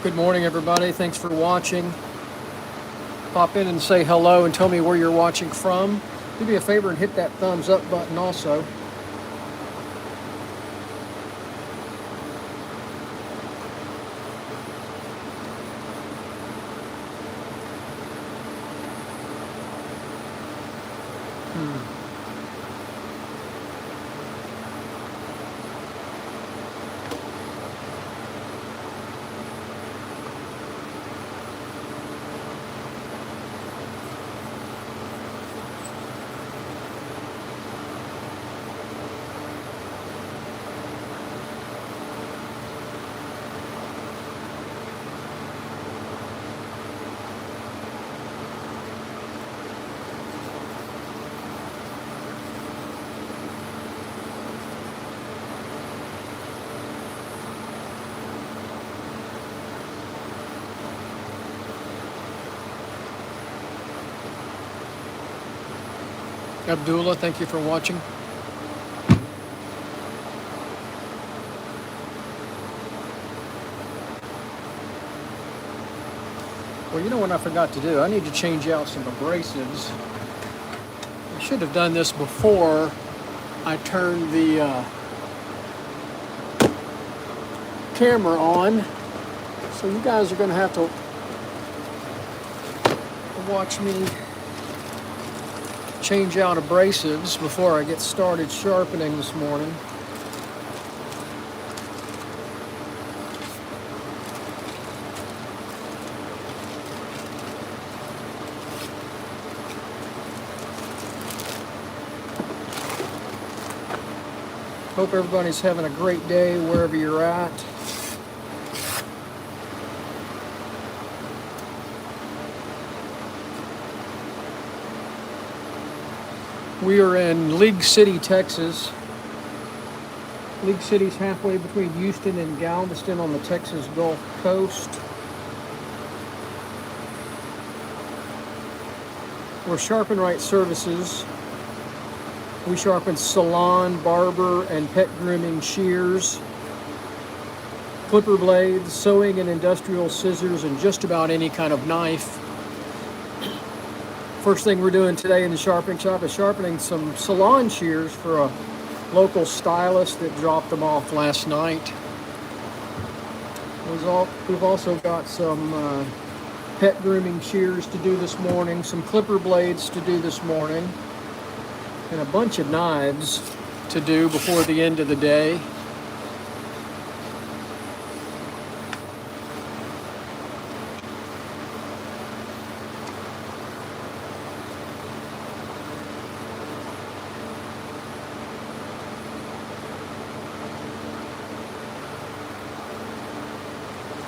Good morning, everybody. Thanks for watching. Pop in and say hello and tell me where you're watching from. Do me a favor and hit that thumbs up button also. Abdullah, thank you for watching. Well, you know what I forgot to do? I need to change out some abrasives. I should have done this before I turned the camera on. So you guys are going to have to watch me change out abrasives before I get started sharpening this morning. Hope everybody's having a great day wherever you're at. We are in League City, Texas. League City's halfway between Houston and Galveston on the Texas Gulf Coast. We're Sharpen Right Services. We sharpen salon, barber, and pet grooming shears, clipper blades, sewing and industrial scissors, and just about any kind of knife. First thing we're doing today in the sharpening shop is sharpening some salon shears for a local stylist that dropped them off last night. We've also got some pet grooming shears to do this morning, some clipper blades to do this morning, and a bunch of knives to do before the end of the day.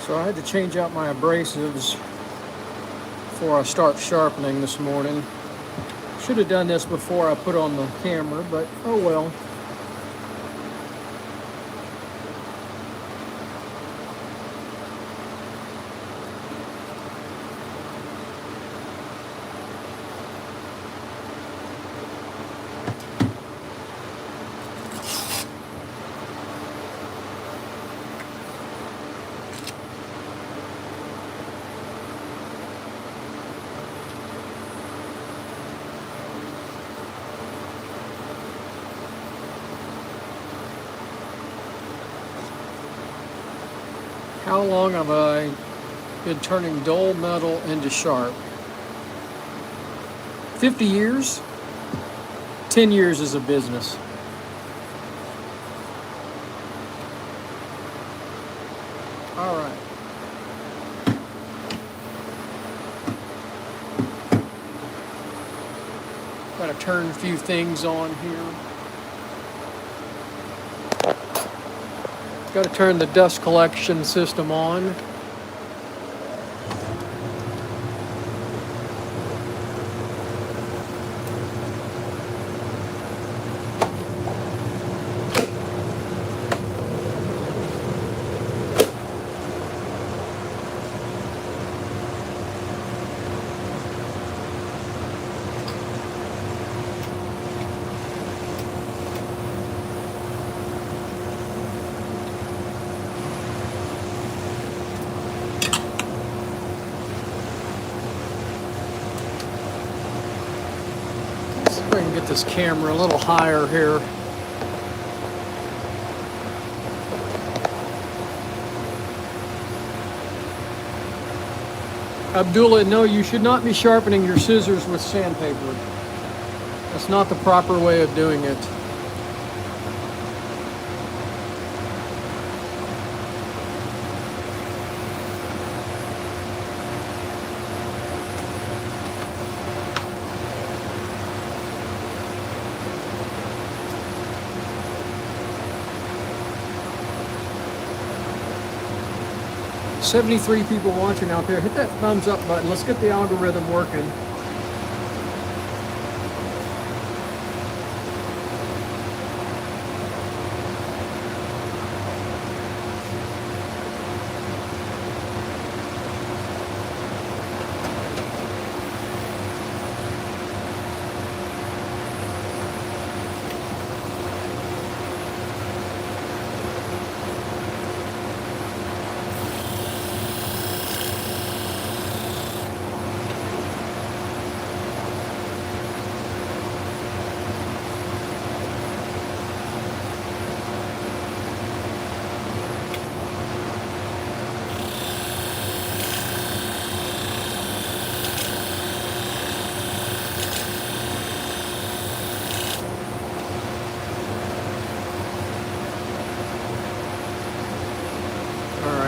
So I had to change out my abrasives before I start sharpening this morning. Should have done this before I put on the camera, but oh well. How long have I been turning dull metal into sharp? 50 years? 10 years as a business. All right. Got to turn a few things on here. Got to turn the dust collection system on. Try and get this camera a little higher here. Abdullah, no, you should not be sharpening your scissors with sandpaper. That's not the proper way of doing it. "73 people watching out there. Hit that thumbs up button. Let's get the algorithm working."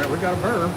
We got a burr.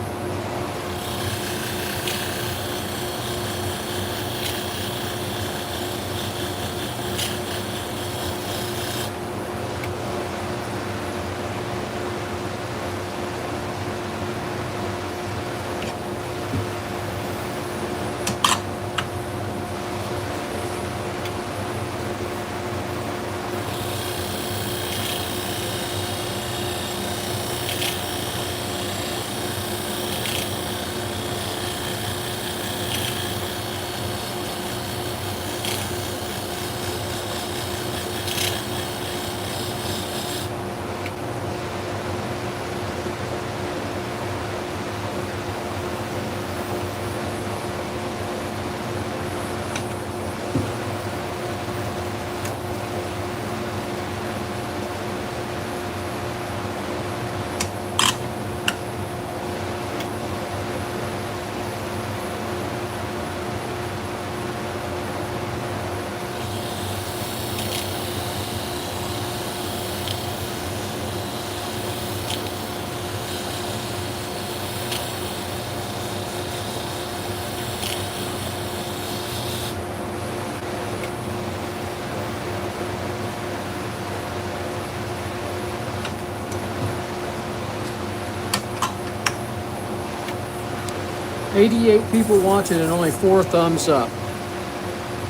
"88 people watching and only 4 thumbs up.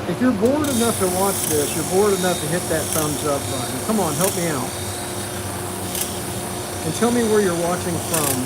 If you're bored enough to watch this, you're bored enough to hit that thumbs up button. Come on, help me out. And tell me where you're watching from.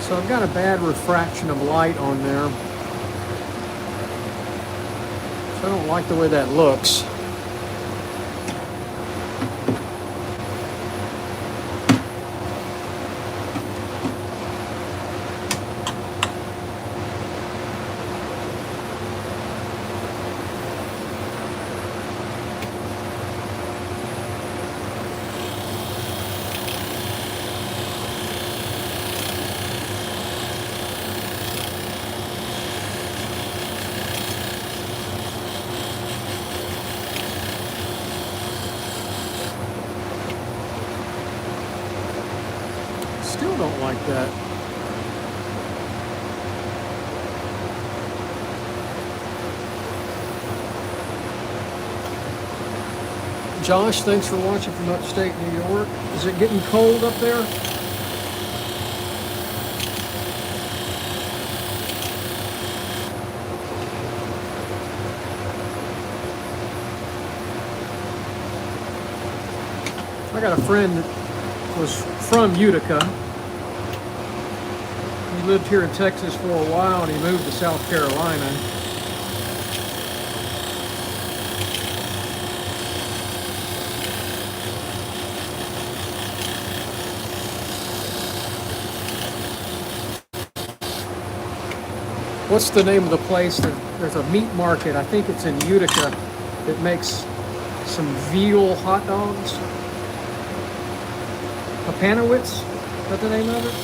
So I've got a bad refraction of light on there. So I don't like the way that looks. Still don't like that. Josh, thanks for watching from upstate New York. Is it getting cold up there? I got a friend that was from Utica. He lived here in Texas for a while and he moved to South Carolina. What's the name of the place? There's a meat market, I think it's in Utica, that makes some veal hot dogs. Papanowitz, is that the name of it?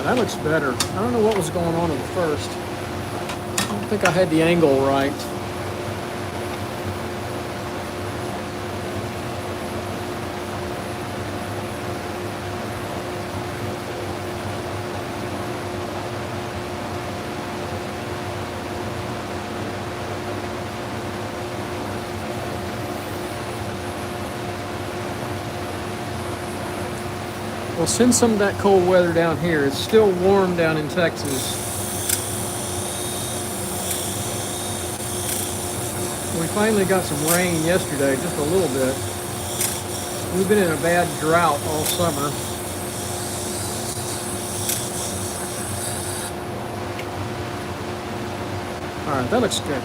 That looks better. I don't know what was going on at first. I don't think I had the angle right. Well, send some of that cold weather down here. It's still warm down in Texas. We finally got some rain yesterday, just a little bit. We've been in a bad drought all summer. All right, that looks good.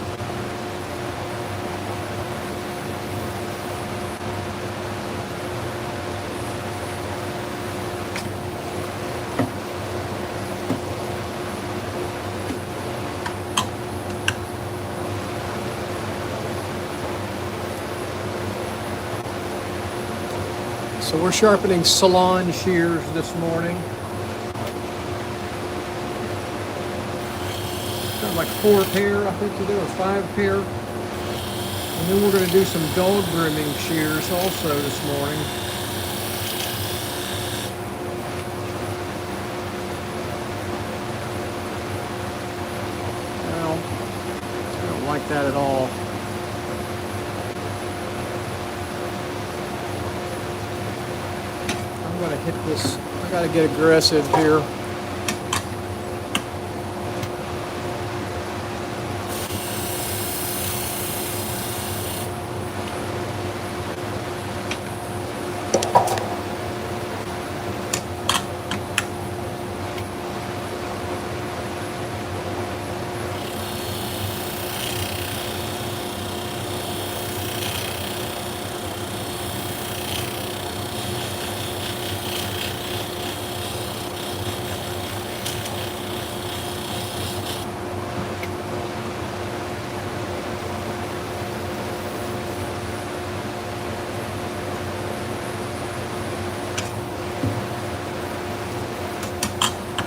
So we're sharpening salon shears this morning. Got like 4 pair, I think, to do, or 5 pair. And then we're going to do some dog grooming shears also this morning. Well, I don't like that at all. I'm going to hit this. I got to get aggressive here.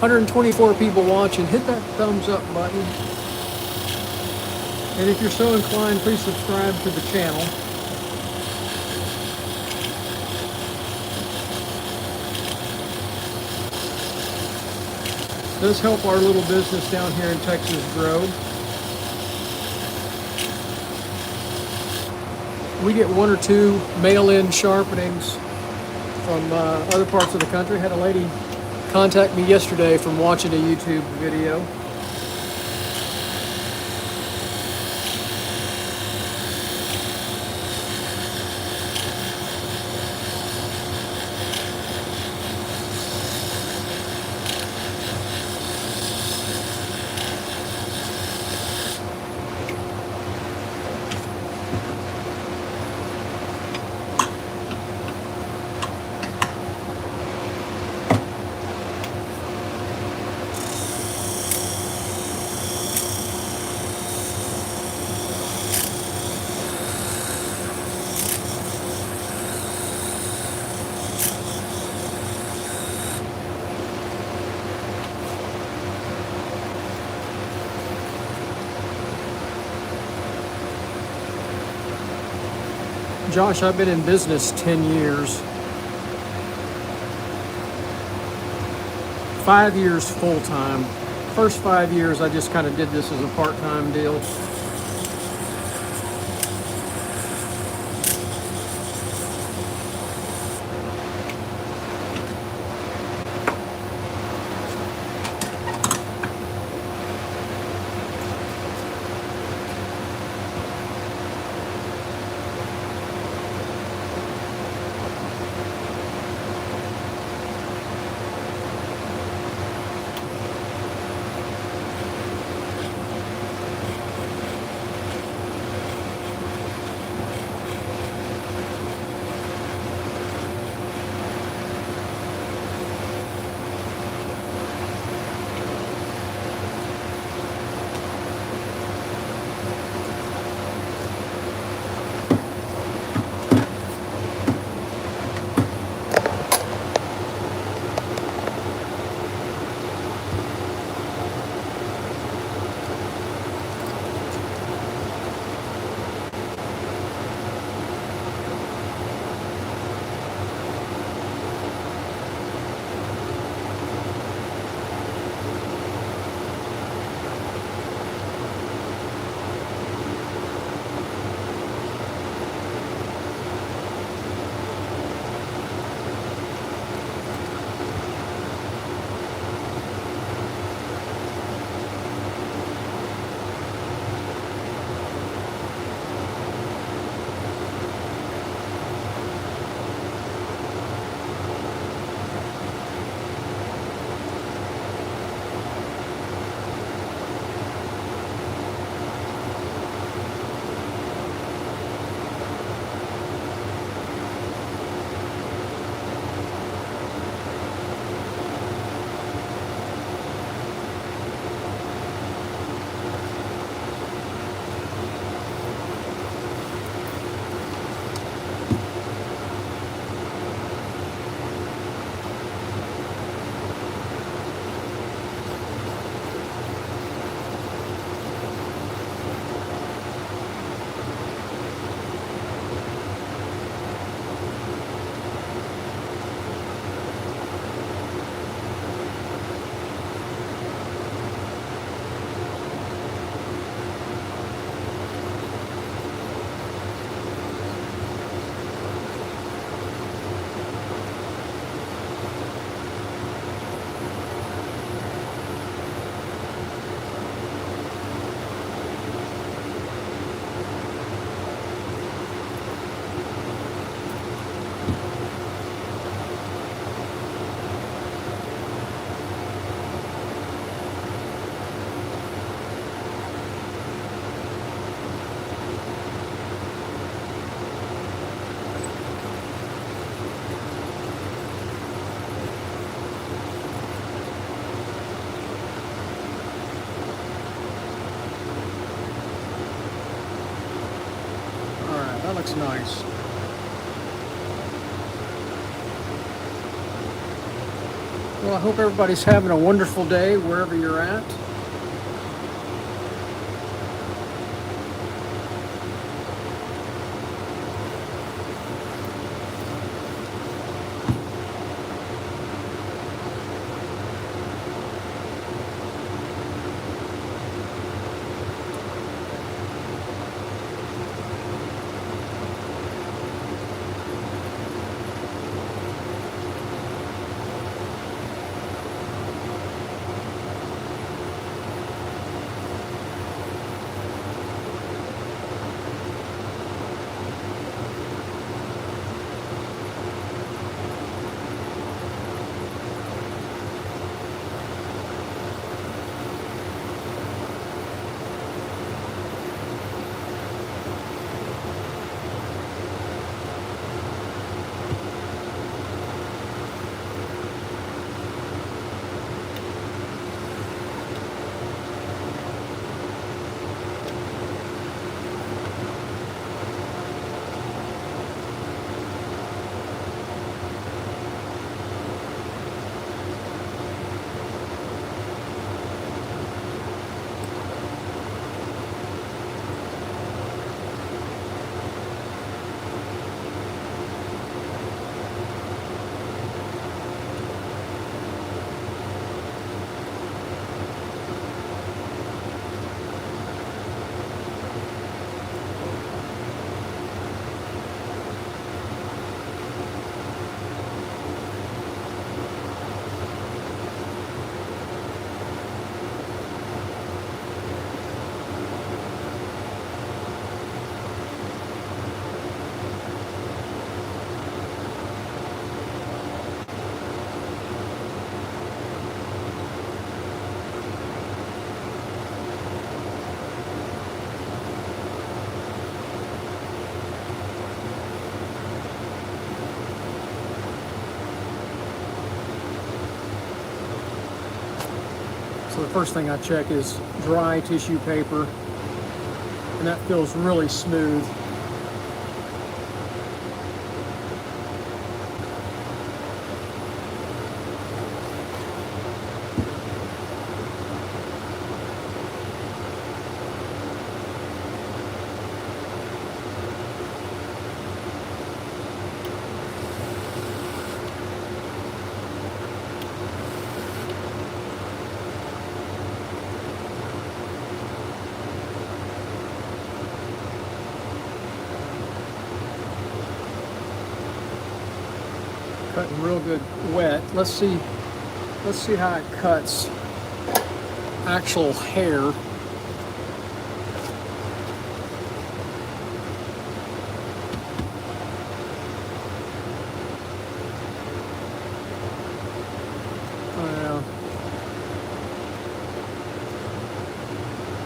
$124 people watching. Hit that thumbs up button. And if you're so inclined, please subscribe to the channel. It does help our little business down here in Texas grow. We get 1 or 2 mail-in sharpenings from other parts of the country. Had a lady contact me yesterday from watching a YouTube video. Josh, I've been in business 10 years. 5 years full-time. First 5 years, I just kind of did this as a part-time deal. That looks nice. Well, I hope everybody's having a wonderful day wherever you're at. So the first thing I check is dry tissue paper, and that feels really smooth. Cutting real good wet. Let's see how it cuts actual hair.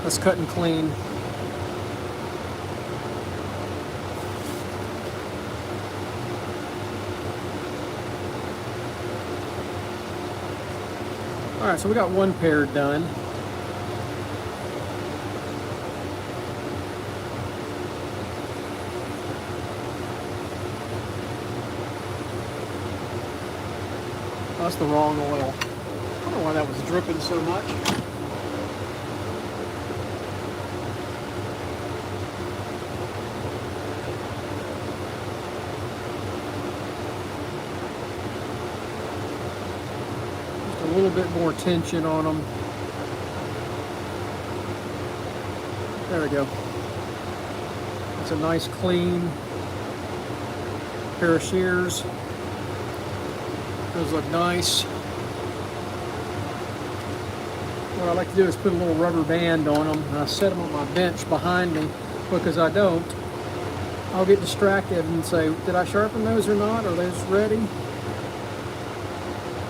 That's cutting clean. All right, so we got one pair done. That's the wrong oil. I don't know why that was dripping so much. A little bit more tension on them. There we go. It's a nice clean pair of shears. Those look nice. What I like to do is put a little rubber band on them, and I set them on my bench behind me, because I don't, I'll get distracted and say, did I sharpen those or not? Are those ready?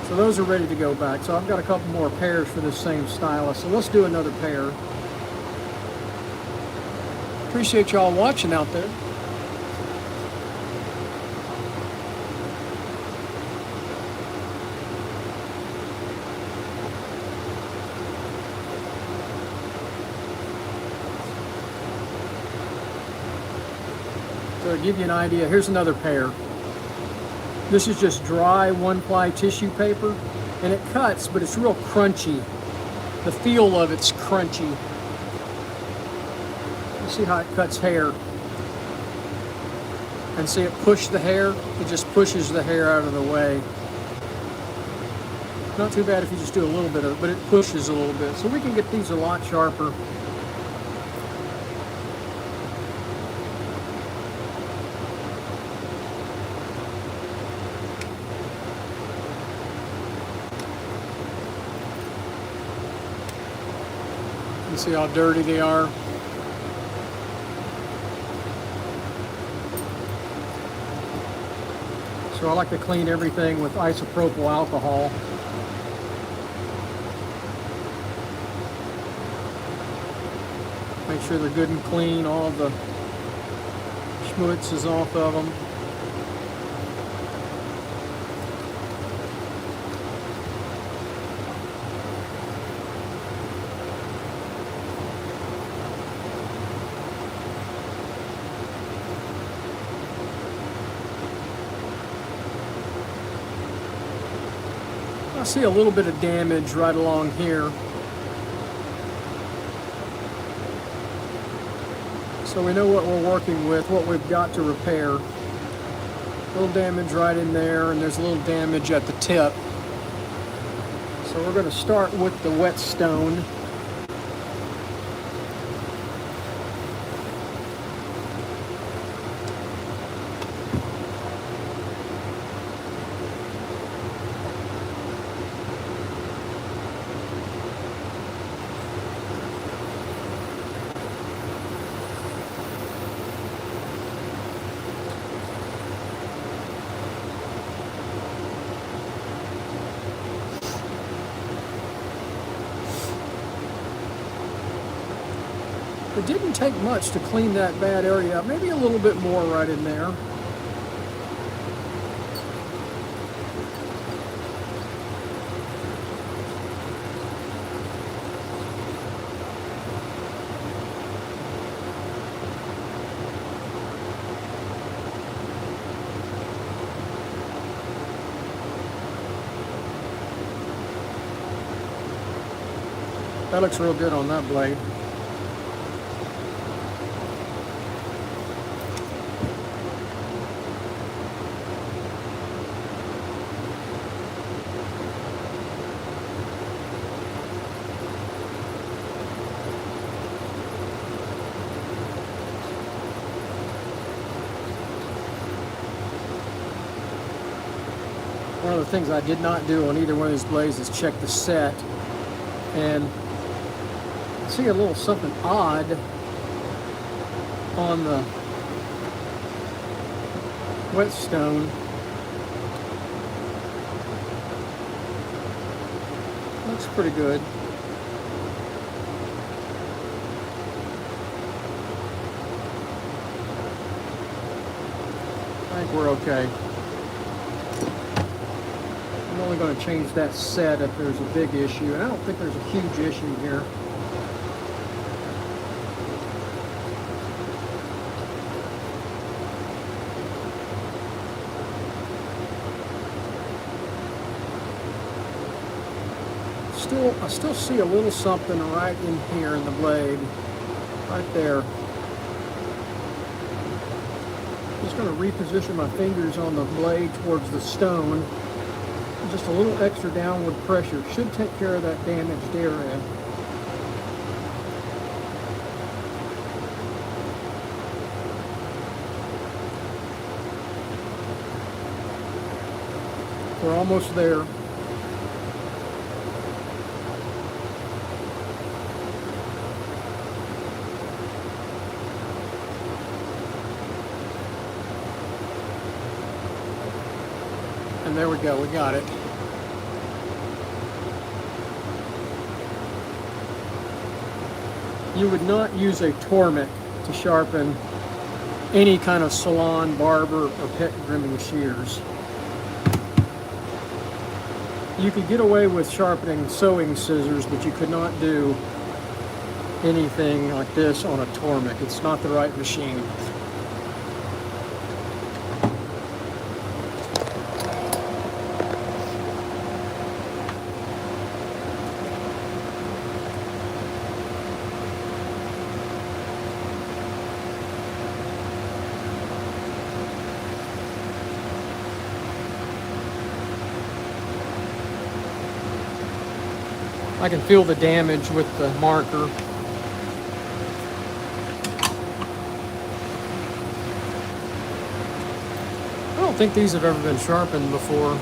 So those are ready to go back. So I've got a couple more pairs for this same stylus. So let's do another pair. Appreciate y'all watching out there. So to give you an idea, here's another pair. This is just dry one-ply tissue paper, and it cuts, but it's real crunchy. The feel of it's crunchy. You see how it cuts hair. And see it push the hair? It just pushes the hair out of the way. Not too bad if you just do a little bit of it, but it pushes a little bit. So we can get these a lot sharper. You see how dirty they are? So I like to clean everything with isopropyl alcohol. Make sure they're good and clean, all the schmutz is off of them. I see a little bit of damage right along here. So we know what we're working with, what we've got to repair. A little damage right in there, and there's a little damage at the tip. So we're going to start with the whetstone. It didn't take much to clean that bad area up. Maybe a little bit more right in there. That looks real good on that blade. One of the things I did not do on either one of these blades is check the set, and I see a little something odd on the whetstone. Looks pretty good. I think we're okay. I'm only going to change that set if there's a big issue, and I don't think there's a huge issue here. I still see a little something right in here in the blade, right there. Just going to reposition my fingers on the blade towards the stone. Just a little extra downward pressure should take care of that damaged area. We're almost there. And there we go, we got it. You would not use a Tormek to sharpen any kind of salon, barber, or pet grooming shears. You could get away with sharpening sewing scissors, but you could not do anything like this on a Tormek. It's not the right machine. I can feel the damage with the marker. I don't think these have ever been sharpened before.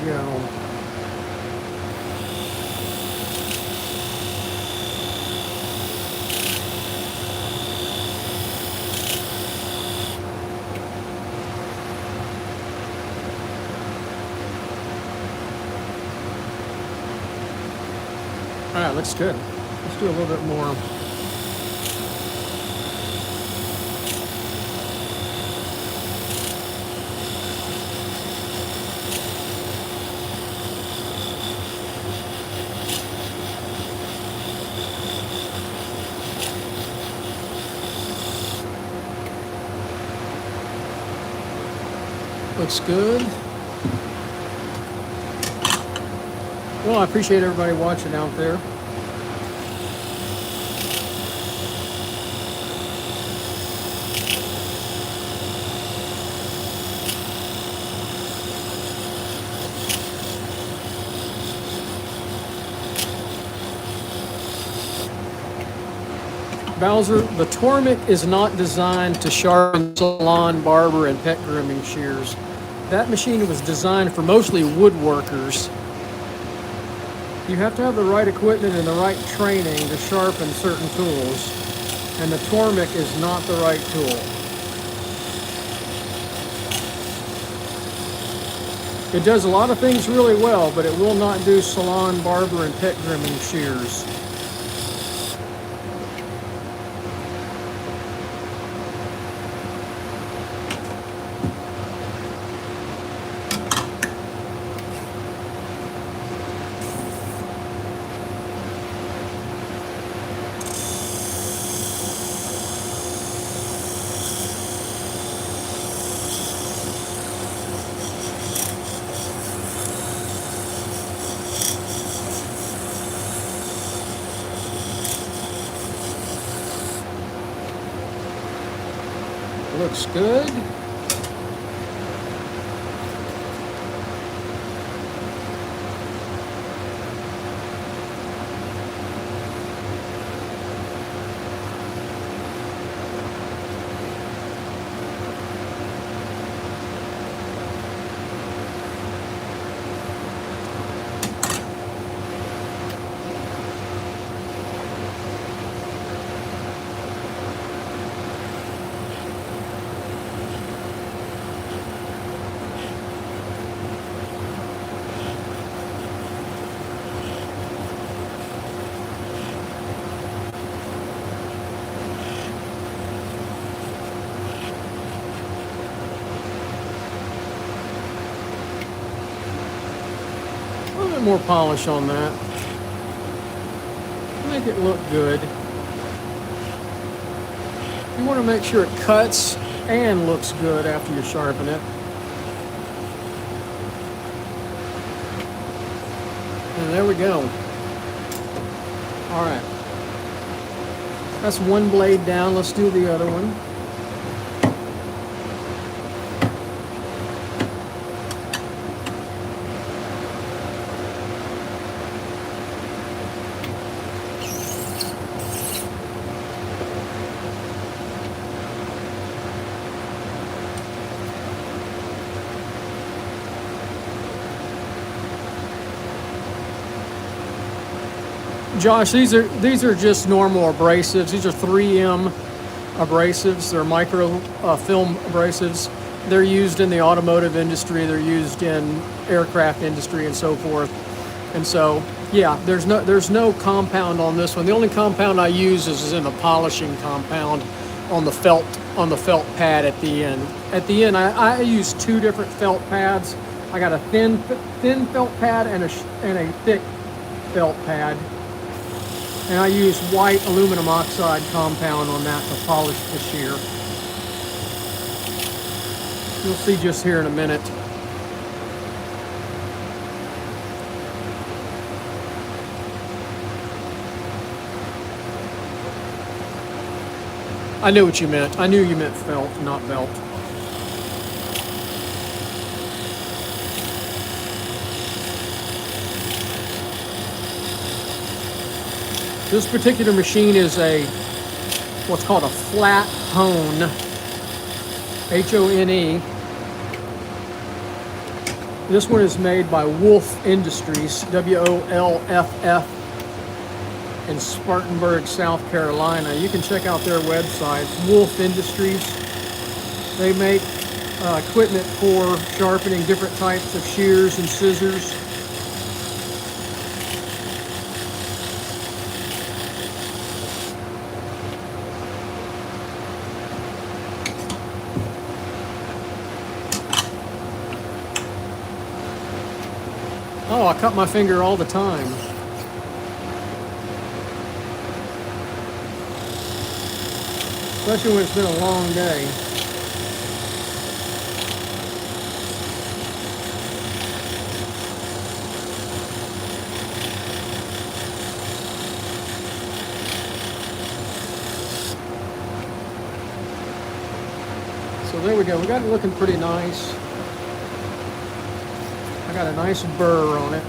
Go. All right, looks good. Let's do a little bit more. Looks good. Well, I appreciate everybody watching out there. Bowser, the Tormek is not designed to sharpen salon, barber, and pet grooming shears. That machine was designed for mostly woodworkers. You have to have the right equipment and the right training to sharpen certain tools, and the Tormek is not the right tool. It does a lot of things really well, but it will not do salon, barber, and pet grooming shears. looks good. A little bit more polish on that. Make it look good. You want to make sure it cuts and looks good after you sharpen it. And there we go. All right. That's one blade down. Let's do the other one. Josh, these are just normal abrasives. These are 3M abrasives. They're micro film abrasives. They're used in the automotive industry. They're used in aircraft industry and so forth. And so, yeah, there's no compound on this one. The only compound I use is in the polishing compound on the felt pad at the end. At the end, I use two different felt pads. I got a thin felt pad and a thick felt pad. And I use white aluminum oxide compound on that to polish the shear. You'll see just here in a minute. I knew what you meant. I knew you meant felt, not belt. This particular machine is what's called a flat hone, H-O-N-E. This one is made by Wolf Industries, W-O-L-F-F, in Spartanburg, South Carolina. You can check out their website, Wolf Industries. They make equipment for sharpening different types of shears and scissors. Oh, I cut my finger all the time. Especially when it's been a long day. So there we go. We got it looking pretty nice. I got a nice burr on it.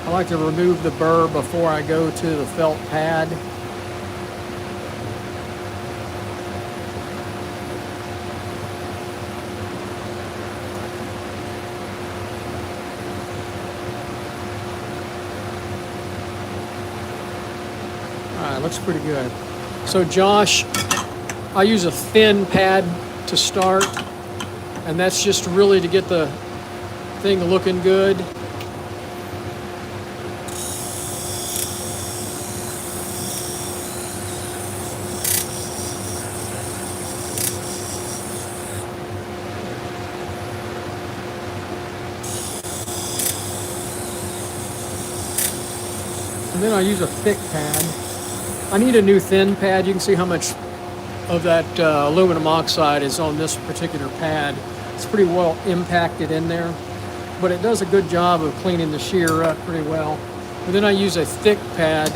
I like to remove the burr before I go to the felt pad. All right, looks pretty good. So Josh, I use a thin pad to start, and that's just really to get the thing looking good. And then I use a thick pad. I need a new thin pad. You can see how much of that aluminum oxide is on this particular pad. It's pretty well impacted in there, but it does a good job of cleaning the shear up pretty well. But then I use a thick pad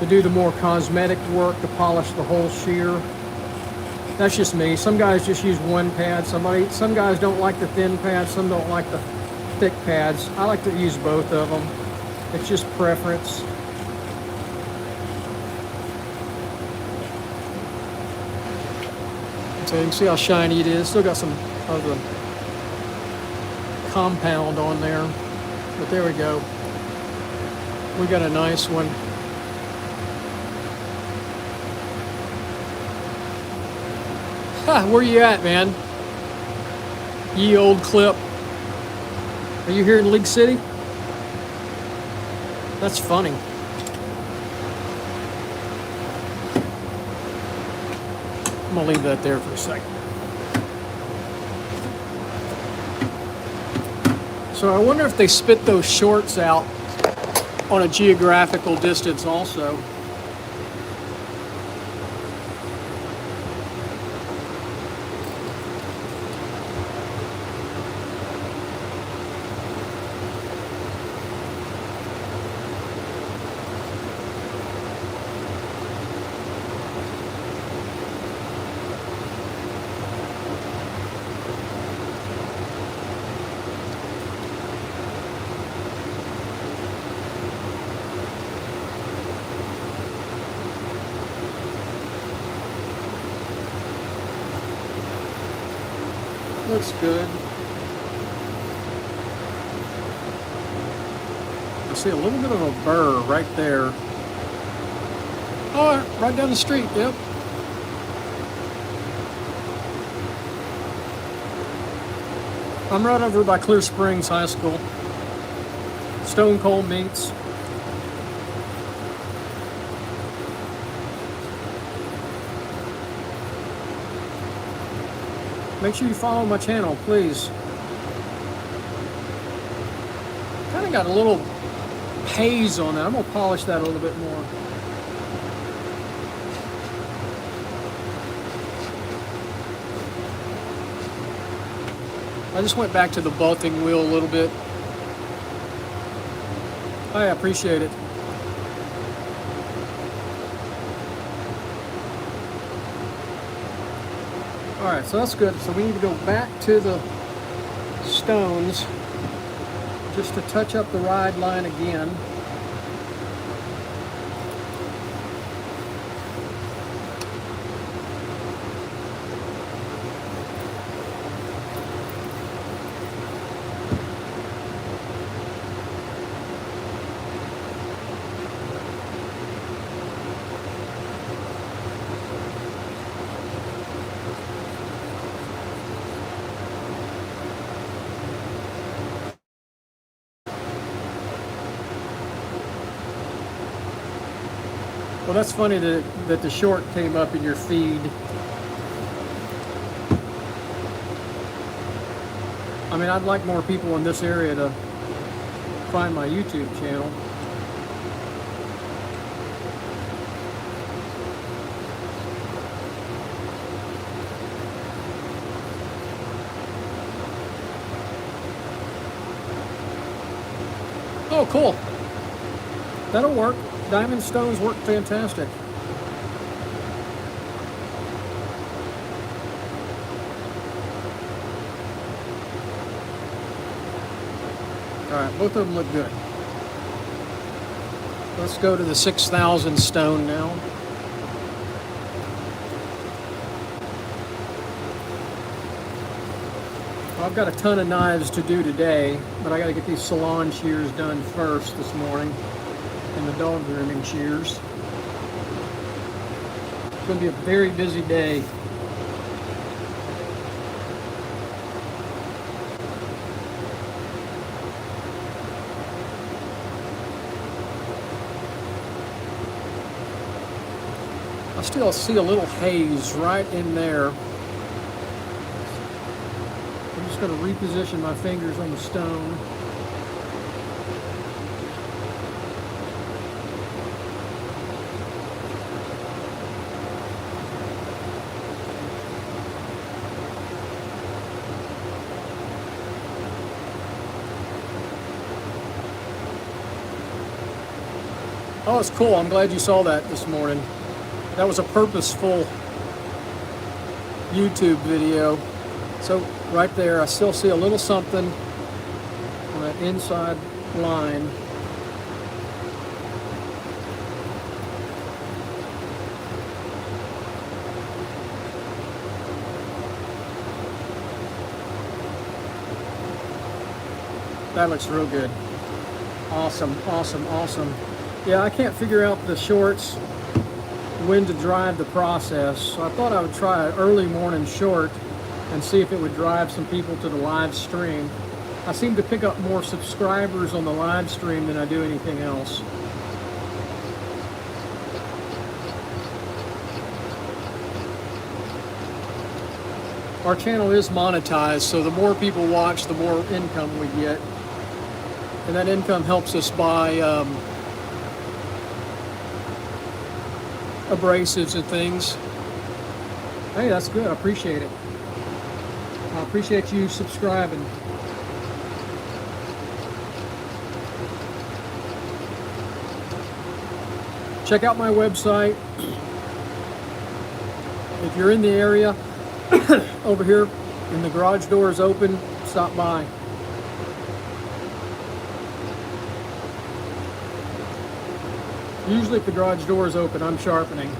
to do the more cosmetic work, to polish the whole shear. That's just me. Some guys just use one pad. Some guys don't like the thin pads, some don't like the thick pads. I like to use both of them. It's just preference. So you can see how shiny it is. Still got some of the compound on there, but there we go. We got a nice one. Ha, where you at, man? Ye old clip. Are you here in League City? That's funny. I'm gonna leave that there for a second. So I wonder if they spit those shorts out on a geographical distance also. Looks good. I see a little bit of a burr right there. Oh, right down the street, yep. I'm right over by Clear Springs High School. Stone Cold meets. Make sure you follow my channel, please. Kind of got a little haze on that. I'm gonna polish that a little bit more. I just went back to the bolting wheel a little bit. I appreciate it. Alright, so that's good. So we need to go back to the stones just to touch up the ride line again. Well, that's funny that the short came up in your feed. I mean, I'd like more people in this area to find my YouTube channel. Oh, cool. That'll work. Diamond stones work fantastic. Alright, both of them look good. Let's go to the 6,000 stone now. Well, I've got a ton of knives to do today, but I got to get these salon shears done first this morning. And the dog grooming shears. It's going to be a very busy day. I still see a little haze right in there. I'm just going to reposition my fingers on the stone. Oh, it's cool. I'm glad you saw that this morning. That was a purposeful YouTube video. So right there, I still see a little something on that inside line. That looks real good. Awesome, awesome, awesome. Yeah, I can't figure out the shorts when to drive the process, so I thought I would try an early morning short and see if it would drive some people to the live stream. I seem to pick up more subscribers on the live stream than I do anything else. Our channel is monetized, so the more people watch, the more income we get. And that income helps us buy abrasives and things. Hey, that's good. I appreciate it. I appreciate you subscribing. Check out my website. If you're in the area, over here, and the garage door is open, stop by. Usually if the garage door is open, I'm sharpening.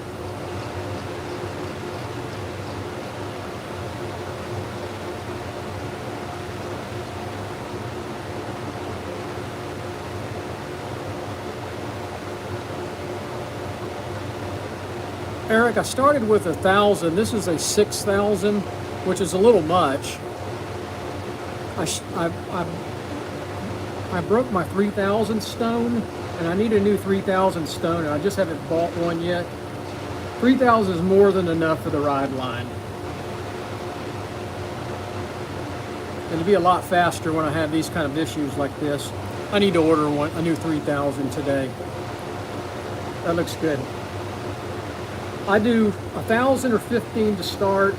Eric, I started with 1,000. This is a 6,000, which is a little much. I broke my 3,000 stone, and I need a new 3,000 stone, and I just haven't bought one yet. 3,000 is more than enough for the ride line. And it'll be a lot faster when I have these kind of issues like this. I need to order a new 3,000 today. That looks good. I do 1,000 or 15 to start,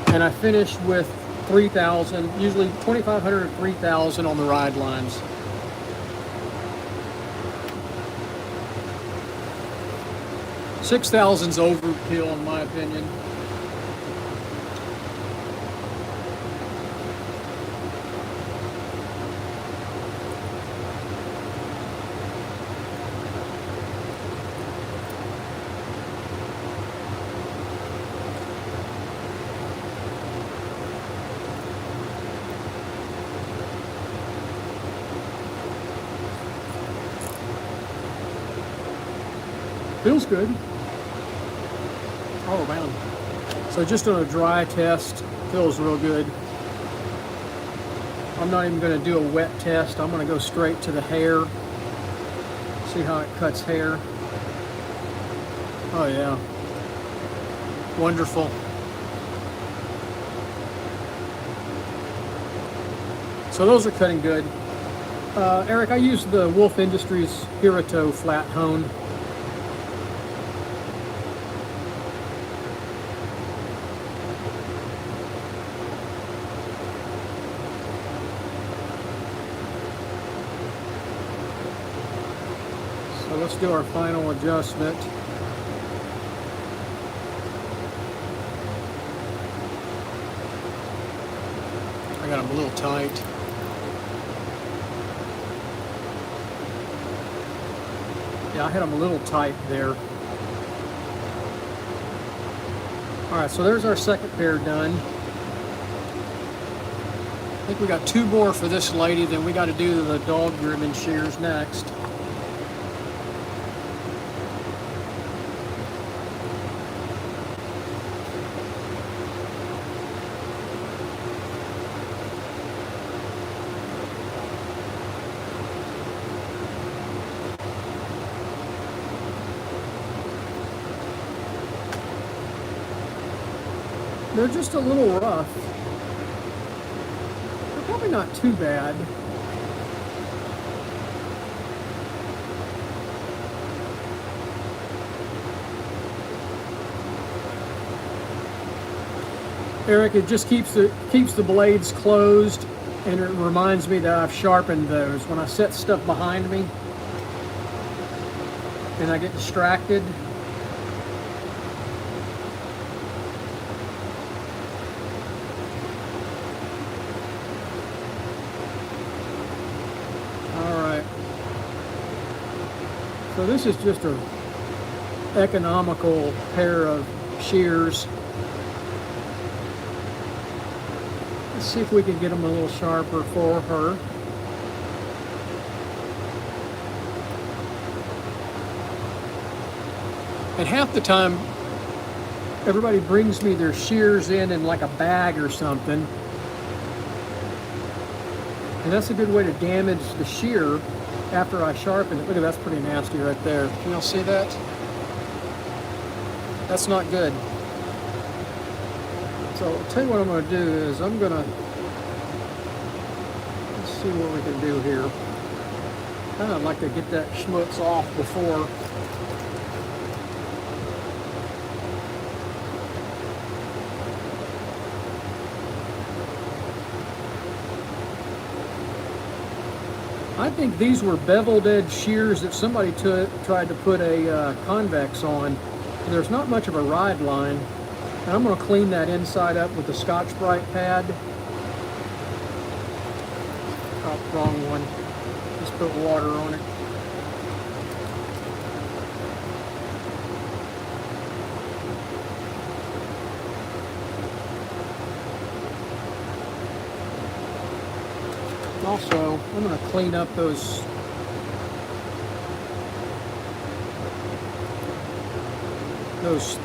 and I finish with 3,000, usually 2,500 or 3,000 on the ride lines. $6,000's overkill in my opinion. Feels good. Oh man. So just on a dry test, feels real good. I'm not even going to do a wet test. I'm going to go straight to the hair. See how it cuts hair. Oh yeah. Wonderful. So those are cutting good. Eric, I use the Wolf Industries Hirito flat hone. So let's do our final adjustment. I got them a little tight. Yeah, I had them a little tight there. Alright, so there's our second pair done. I think we got two more for this lady, then we got to do the dog grooming shears next. They're just a little rough. They're probably not too bad. Eric, it just keeps the blades closed, and it reminds me that I've sharpened those. When I set stuff behind me, and I get distracted. All right. So this is just a economical pair of shears. Let's see if we can get them a little sharper for her. And half the time, everybody brings me their shears in like a bag or something. And that's a good way to damage the shear after I sharpen it. Look at that's pretty nasty right there. Can y'all see that? That's not good. So I'll tell you what I'm going to do is let's see what we can do here. I'd like to get that schmutz off before. I think these were beveled edge shears that somebody tried to put a convex on. There's not much of a ride line. And I'm going to clean that inside up with the Scotch-Brite pad. Oh, wrong one. Just put water on it. Also, I'm going to clean up those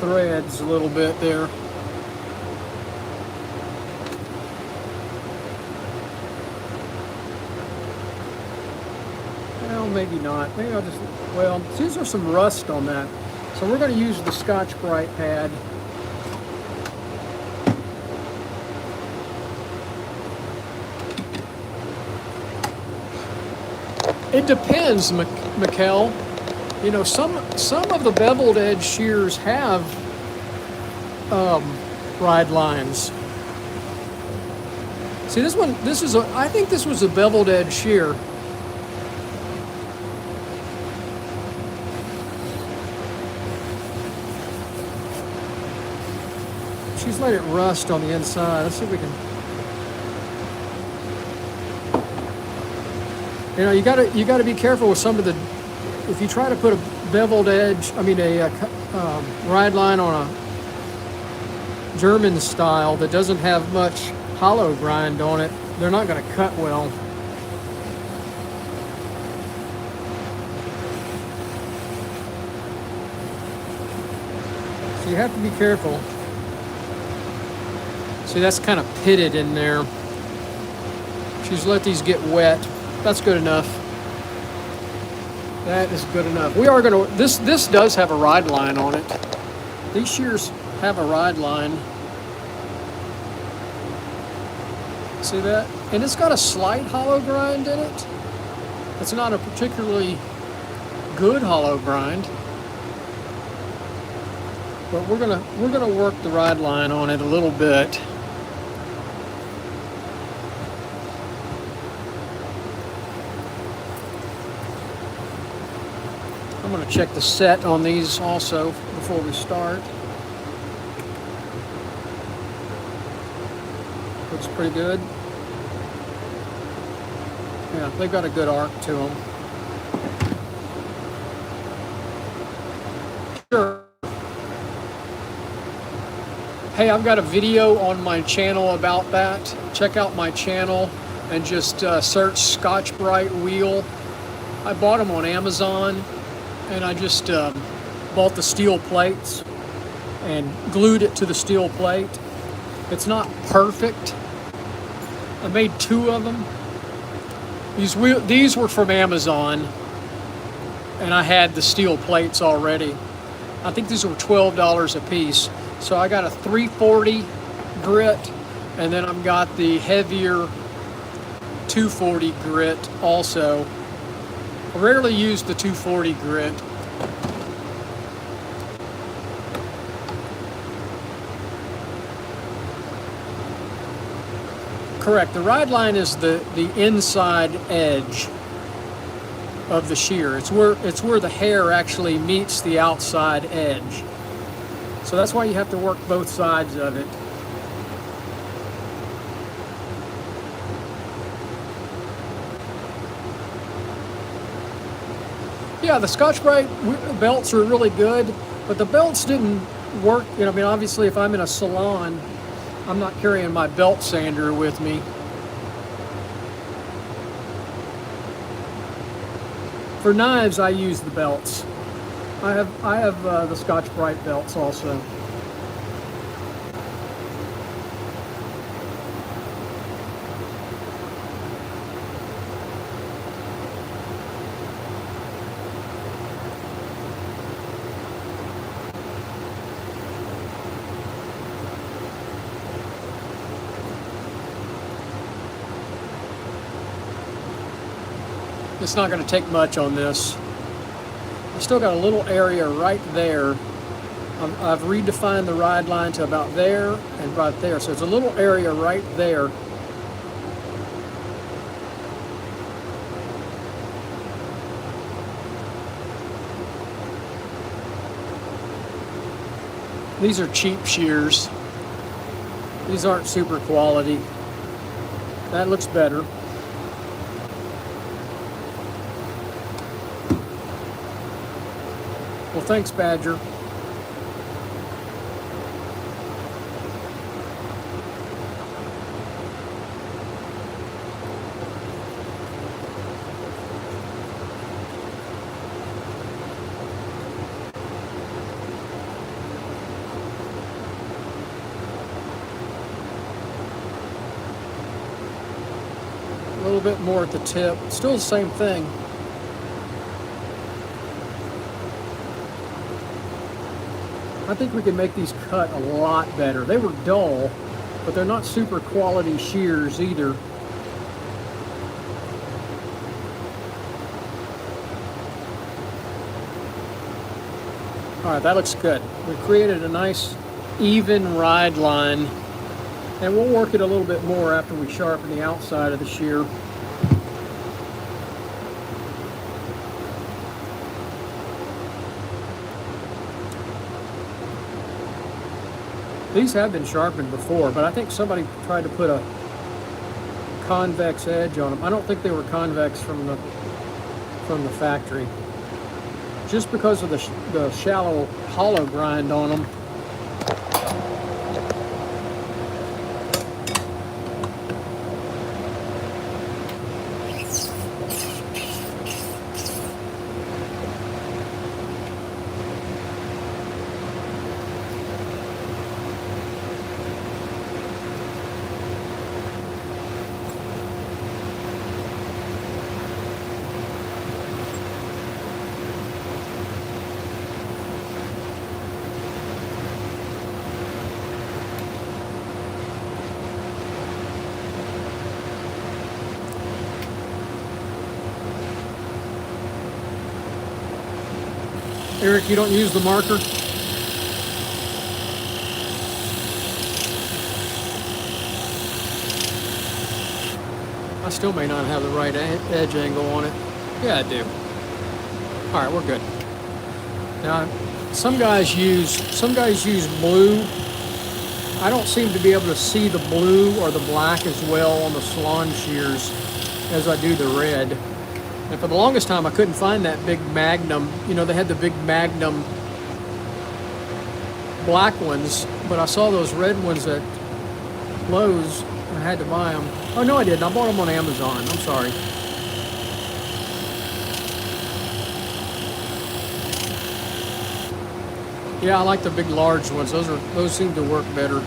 threads a little bit there. Well, maybe not. Maybe I'll just, well, since there's some rust on that. So we're going to use the Scotch-Brite pad. It depends, Mikkel. You know, some of the beveled edge shears have ride lines. See, I think this was a beveled edge shear. She's let it rust on the inside. Let's see if we can. You know, you gotta be careful with some of the. If you try to put a beveled edge, a ride line on a German style that doesn't have much hollow grind on it, they're not going to cut well. So you have to be careful. See, that's kind of pitted in there. She's let these get wet. That's good enough. That is good enough. We are going to, this does have a ride line on it. These shears have a ride line. See that? And it's got a slight hollow grind in it. It's not a particularly good hollow grind. But we're gonna work the ride line on it a little bit. I'm going to check the set on these also before we start. Looks pretty good. Yeah, they've got a good arc to them. Sure. Hey, I've got a video on my channel about that. Check out my channel and just search Scotch-Brite wheel. I bought them on Amazon. And I just bought the steel plates and glued it to the steel plate. It's not perfect. I made 2 of them. These were from Amazon, and I had the steel plates already. I think these were $12 a piece. So I got a 340 grit, and then I've got the heavier 240 grit also. I rarely use the 240 grit. Correct. The ride line is the inside edge. of the shear. It's where the hair actually meets the outside edge. So that's why you have to work both sides of it. Yeah, the Scotch-Brite belts are really good, but the belts didn't work. I mean, obviously, if I'm in a salon, I'm not carrying my belt sander with me. For knives, I use the belts. I have the Scotch-Brite belts also. It's not going to take much on this. I still got a little area right there. I've redefined the ride line to about there and right there. So it's a little area right there. These are cheap shears. These aren't super quality. That looks better. Well, thanks, Badger. A little bit more at the tip. Still the same thing. I think we can make these cut a lot better. They were dull, but they're not super quality shears either. All right, that looks good. We created a nice even ride line, and we'll work it a little bit more after we sharpen the outside of the shear. These have been sharpened before, but I think somebody tried to put a convex edge on them. I don't think they were convex from the factory. Just because of the shallow hollow grind on them. Eric, you don't use the marker? I still may not have the right edge angle on it. Yeah, I do. All right, we're good. Now, some guys use blue. I don't seem to be able to see the blue or the black as well on the salon shears as I do the red. And for the longest time, I couldn't find that big Magnum. You know, they had the big Magnum black ones, but I saw those red ones at Lowe's and I had to buy them. Oh, no, I didn't. I bought them on Amazon. I'm sorry. Yeah, I like the big large ones. Those seem to work better.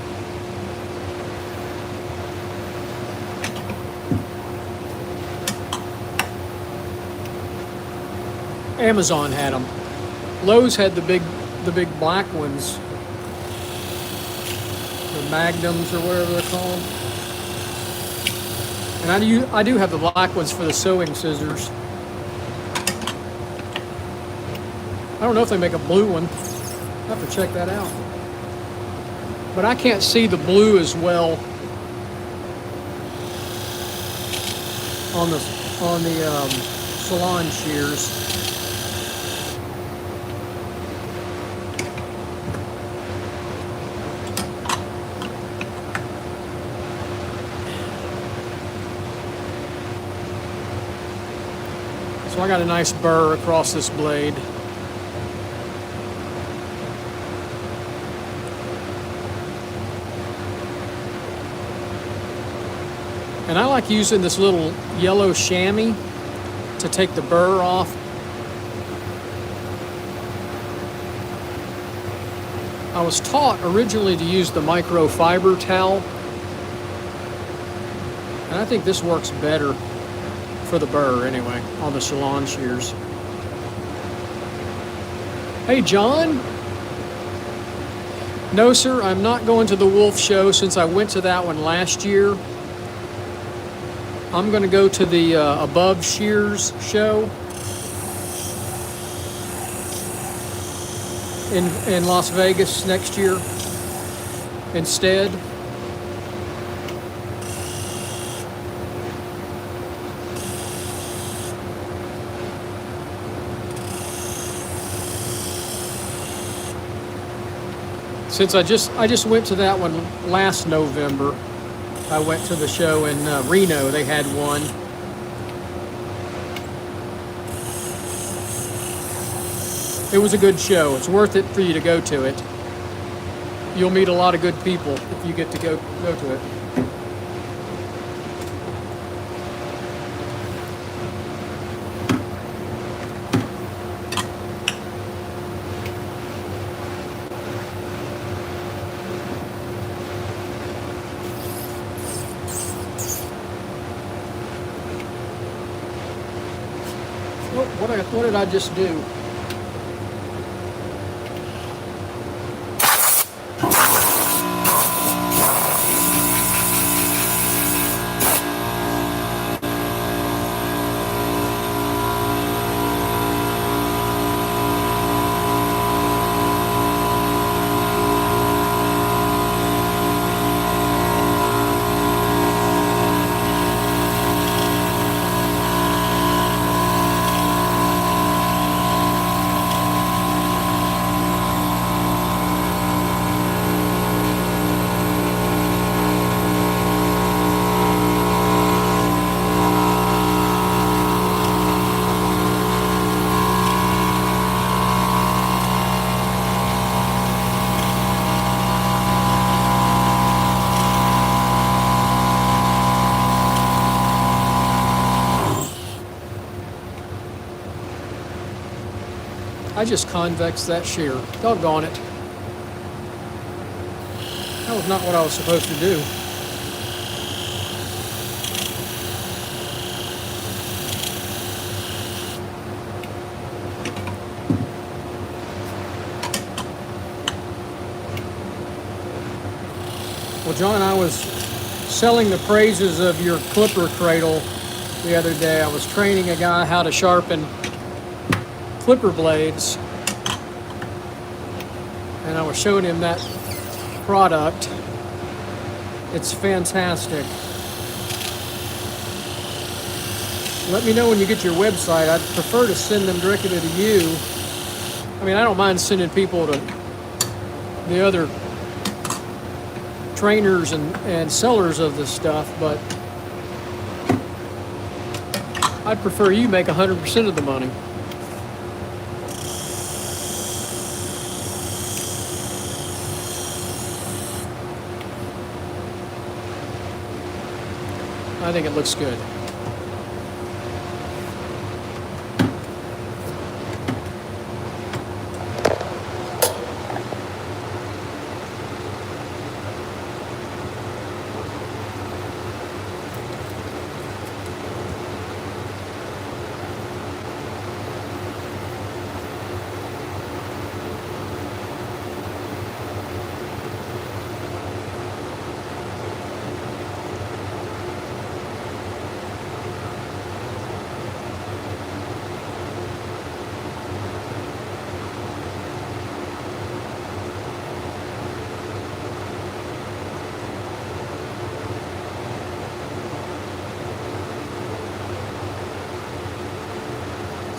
Amazon had them. Lowe's had the big black ones, the Magnums or whatever they're called. And I do have the black ones for the sewing scissors. I don't know if they make a blue one. I'll have to check that out. But I can't see the blue as well on the salon shears. So I got a nice burr across this blade. And I like using this little yellow chamois to take the burr off. I was taught originally to use the microfiber towel, and I think this works better for the burr anyway, on the salon shears. Hey, John? No, sir, I'm not going to the Wolf Show since I went to that one last year. I'm going to go to the Above Shears show in Las Vegas next year instead. Since I just went to that one last November. I went to the show in Reno. They had one. It was a good show. It's worth it for you to go to it. You'll meet a lot of good people if you get to go to it. What did I just do? I just convexed that shear. Doggone it. That was not what I was supposed to do. Well, John, I was selling the praises of your clipper cradle the other day. I was training a guy how to sharpen clipper blades, and I was showing him that product. It's fantastic. Let me know when you get your website. I'd prefer to send them directly to you. I mean, I don't mind sending people to the other trainers and sellers of this stuff, but I'd prefer you make 100% of the money. I think it looks good.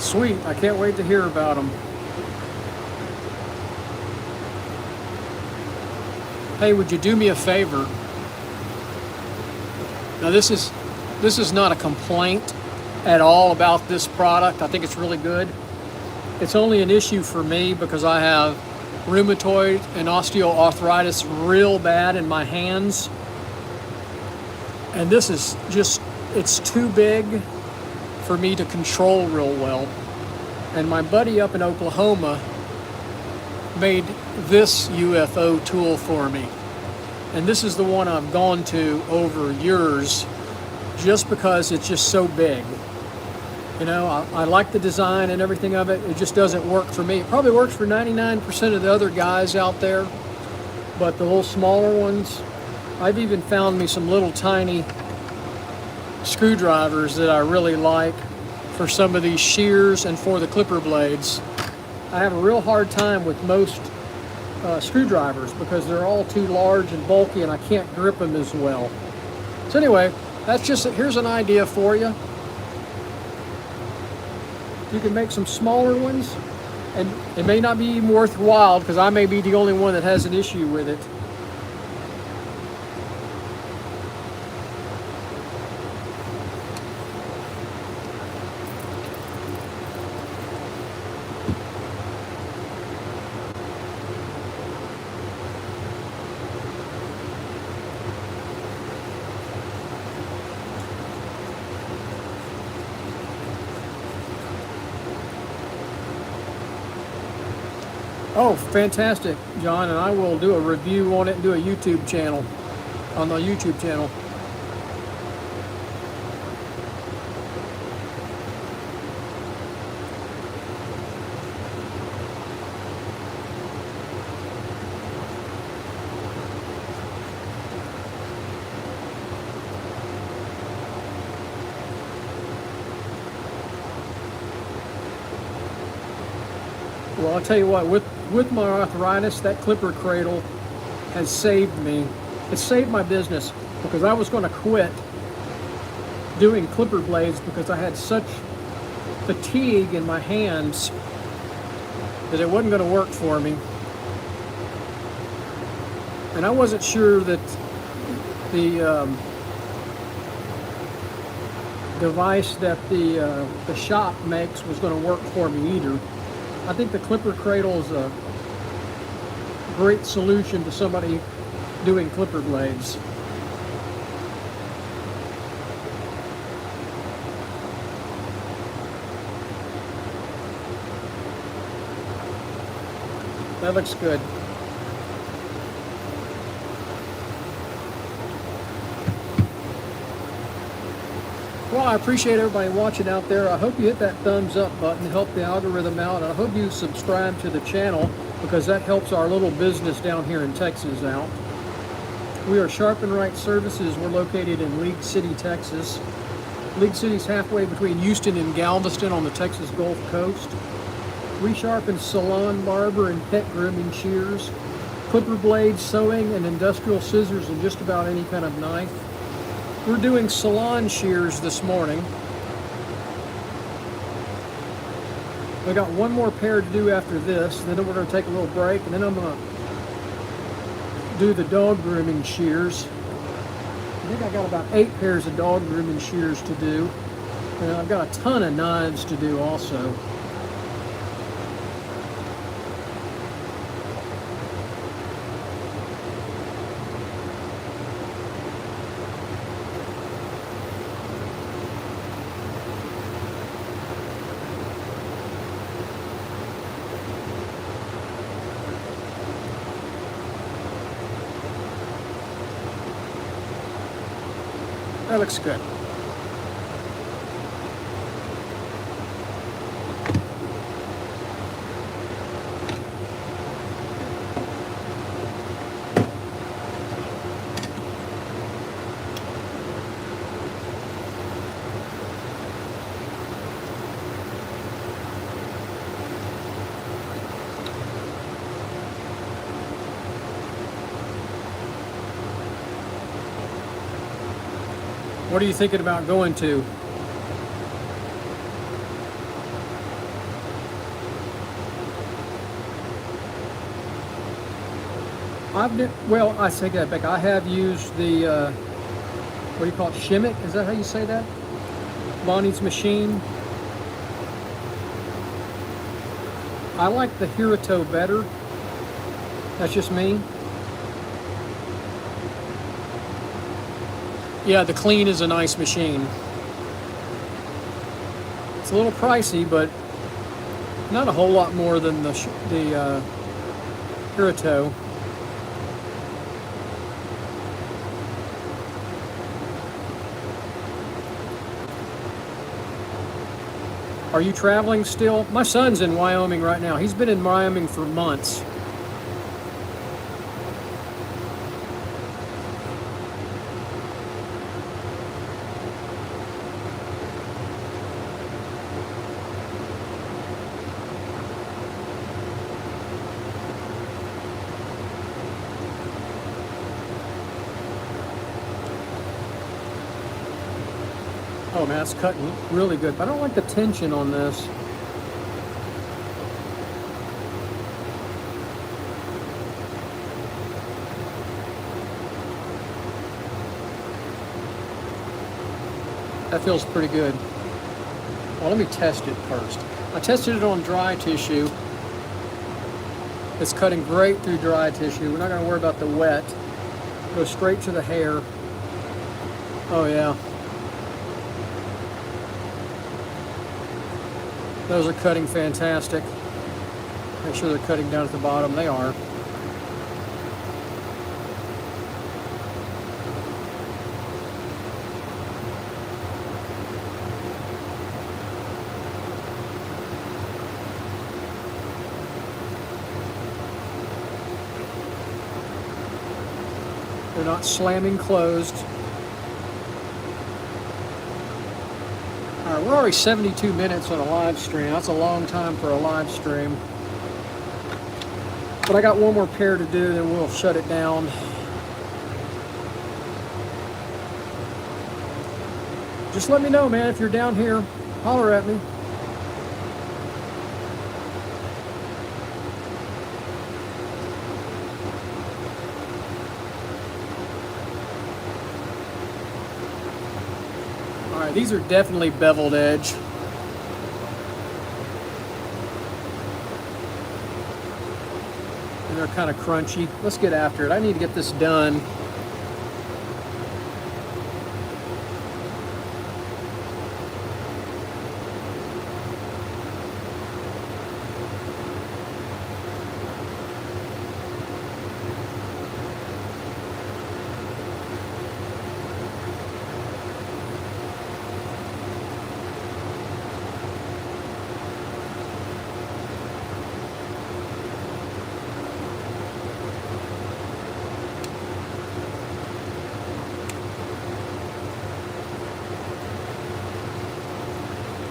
Sweet, I can't wait to hear about them. Hey, would you do me a favor? Now this is not a complaint at all about this product. I think it's really good. It's only an issue for me because I have rheumatoid and osteoarthritis real bad in my hands. And this is just, it's too big for me to control real well. And my buddy up in Oklahoma made this UFO tool for me. And this is the one I've gone to over years just because it's just so big. You know, I like the design and everything of it. It just doesn't work for me. It probably works for 99% of the other guys out there, but the little smaller ones, I've even found me some little tiny screwdrivers that I really like for some of these shears and for the clipper blades. I have a real hard time with most screwdrivers because they're all too large and bulky and I can't grip them as well. So anyway, that's just, here's an idea for you. You can make some smaller ones, and it may not be even worthwhile because I may be the only one that has an issue with it. Oh, fantastic, John, and I will do a review on it and do a YouTube channel, on the YouTube channel. Well, I'll tell you what, with my arthritis, that clipper cradle has saved me. It saved my business because I was going to quit doing clipper blades because I had such fatigue in my hands that it wasn't going to work for me. And I wasn't sure that the device that the shop makes was going to work for me either. I think the clipper cradle is a great solution to somebody doing clipper blades. That looks good. Well, I appreciate everybody watching out there. I hope you hit that thumbs up button to help the algorithm out. And I hope you subscribe to the channel because that helps our little business down here in Texas out. We are Sharpen Right Services. We're located in League City, Texas. League City's halfway between Houston and Galveston on the Texas Gulf Coast. We sharpen salon, barber, and pet grooming shears, clipper blades, sewing, and industrial scissors, and just about any kind of knife. We're doing salon shears this morning. We got one more pair to do after this, then we're going to take a little break, and then I'm going to do the dog grooming shears. I think I got about 8 pairs of dog grooming shears to do, and I've got a ton of knives to do also. That looks good. What are you thinking about going to? Well, I take that back. I have used the, what do you call it, Shimmick? Is that how you say that? Bonnie's machine. I like the Hirito better. That's just me. Yeah, the Clean is a nice machine. It's a little pricey, but not a whole lot more than the Hirito. Are you traveling still? My son's in Wyoming right now. He's been in Wyoming for months. Oh man, it's cutting really good. But I don't like the tension on this. That feels pretty good. Well, let me test it first. I tested it on dry tissue. It's cutting great through dry tissue. We're not going to worry about the wet. Go straight to the hair. Oh yeah. Those are cutting fantastic. Make sure they're cutting down at the bottom. They are. They're not slamming closed. All right, we're already 72 minutes on a live stream. That's a long time for a live stream. But I got one more pair to do, then we'll shut it down. Just let me know, man, if you're down here. Holler at me. All right, these are definitely beveled edge. And they're kind of crunchy. Let's get after it. I need to get this done.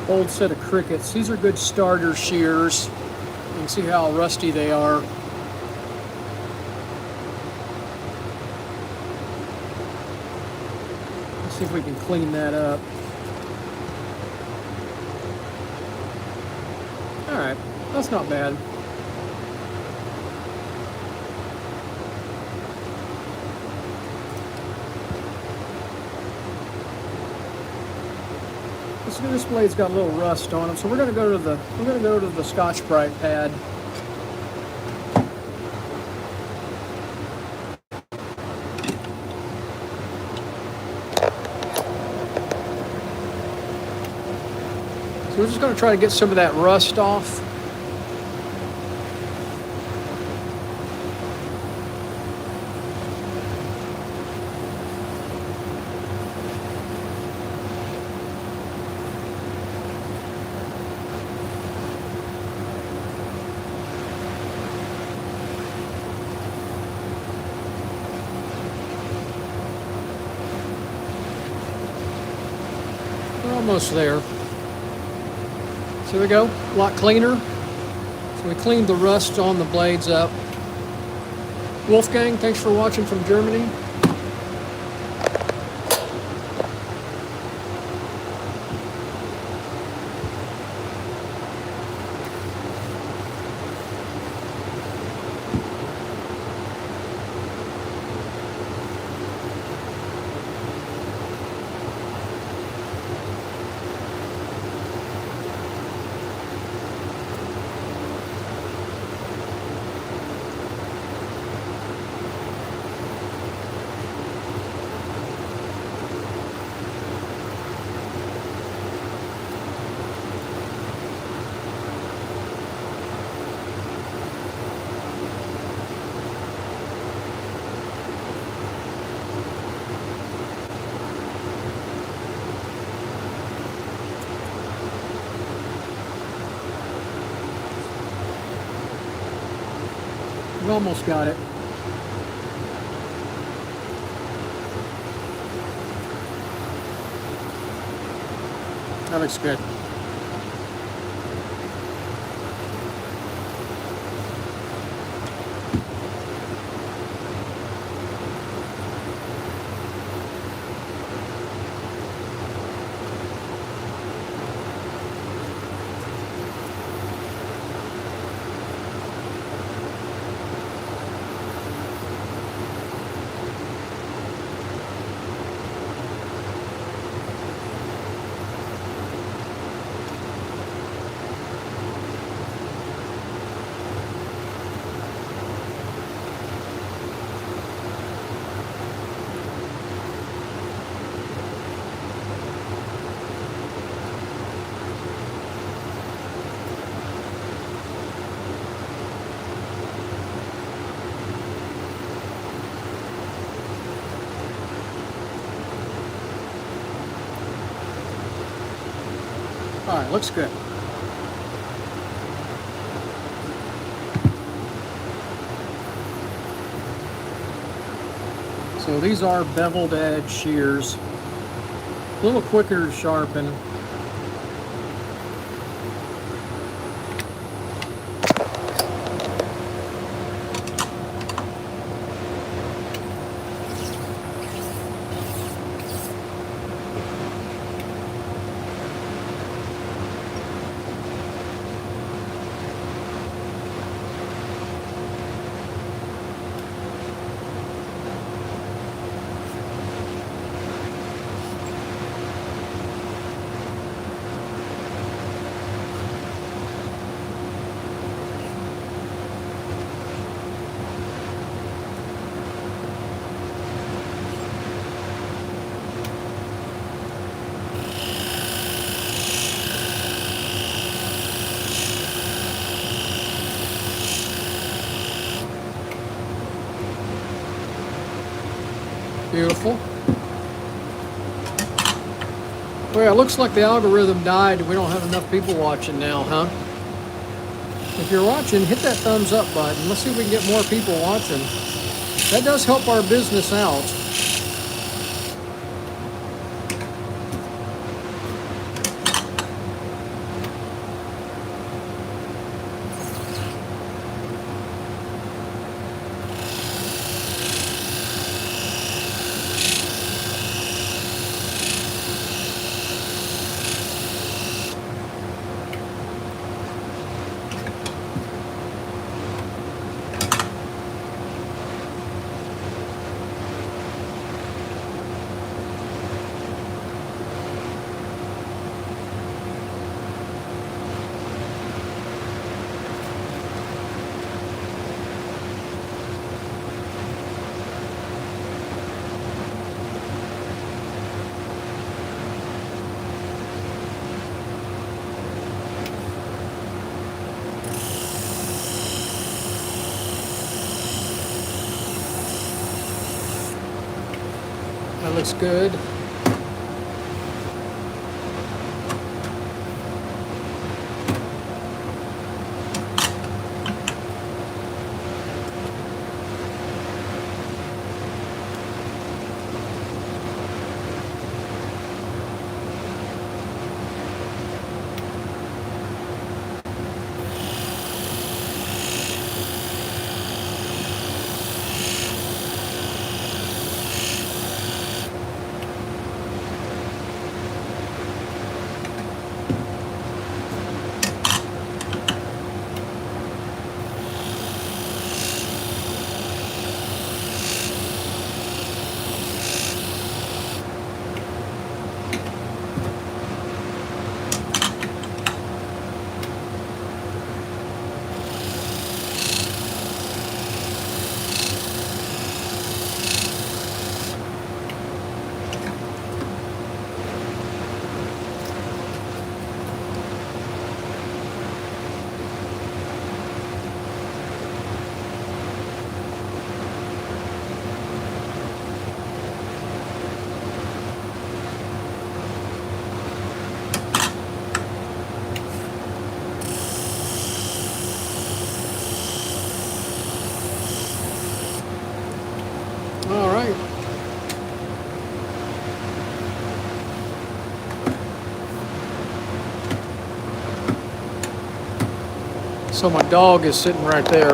Old set of Crickets. These are good starter shears. You can see how rusty they are. Let's see if we can clean that up. All right, that's not bad. This blade's got a little rust on it, so we're going to go to the Scotch-Brite pad. So we're just going to try to get some of that rust off. Almost there. So there we go, a lot cleaner. So we cleaned the rust on the blades up. Wolfgang, thanks for watching from Germany. almost got it. That looks good. All right, looks good. So these are beveled edge shears. A little quicker to sharpen. Beautiful. Well, it looks like the algorithm died. We don't have enough people watching now, huh? If you're watching, hit that thumbs up button. Let's see if we can get more people watching. That does help our business out. That looks good. So my dog is sitting right there.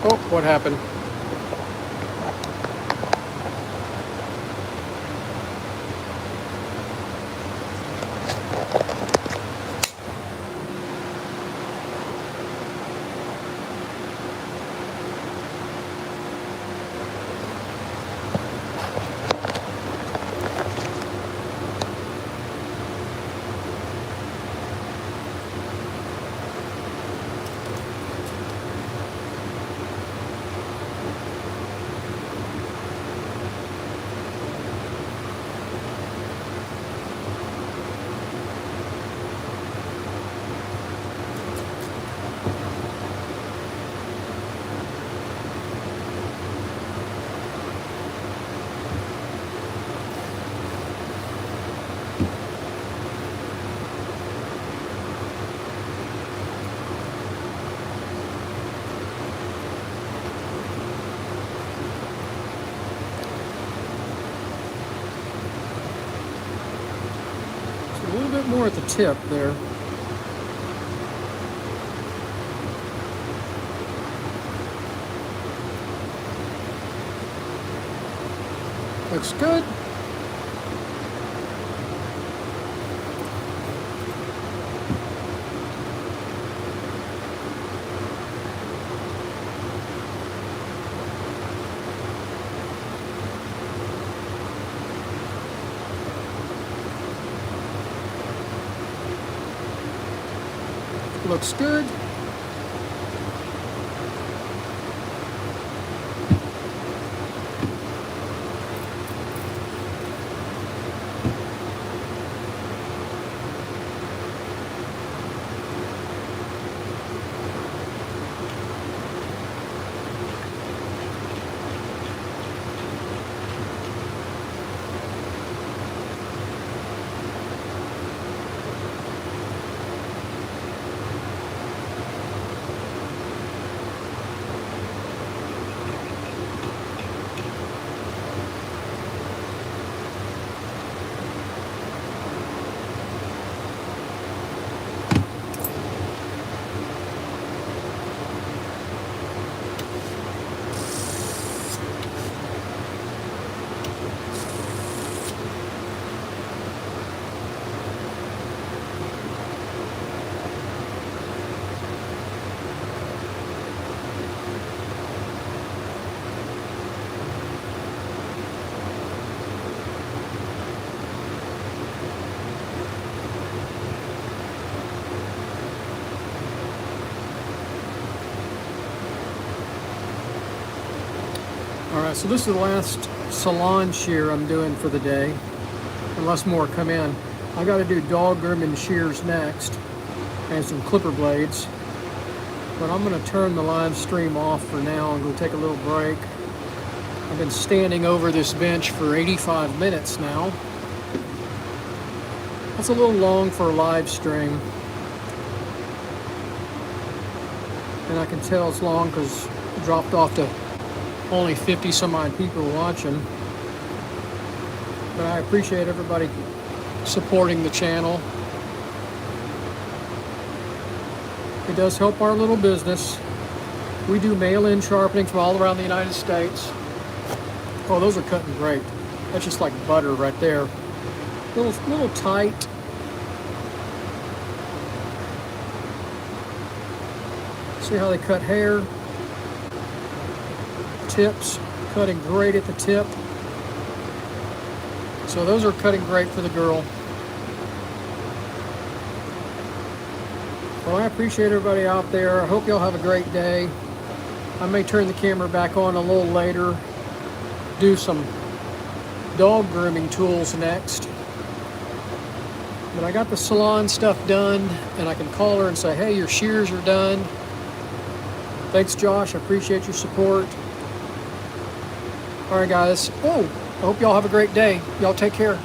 Oh, what happened? A little bit more at the tip there. Looks good. Looks good. All right, so this is the last salon shear I'm doing for the day, unless more come in. I got to do dog grooming shears next, and some clipper blades. But I'm going to turn the live stream off for now and go take a little break. I've been standing over this bench for 85 minutes now. That's a little long for a live stream. And I can tell it's long because it dropped off to only 50 some odd people watching. But I appreciate everybody supporting the channel. It does help our little business. We do mail-in sharpening from all around the United States. Oh, those are cutting great. That's just like butter right there. Little tight. See how they cut hair? Tips, cutting great at the tip. So those are cutting great for the girl. Well, I appreciate everybody out there. I hope y'all have a great day. I may turn the camera back on a little later, do some dog grooming tools next. But I got the salon stuff done, and I can call her and say, hey, your shears are done. Thanks, Josh. I appreciate your support. All right, guys. Oh, I hope y'all have a great day. Y'all take care.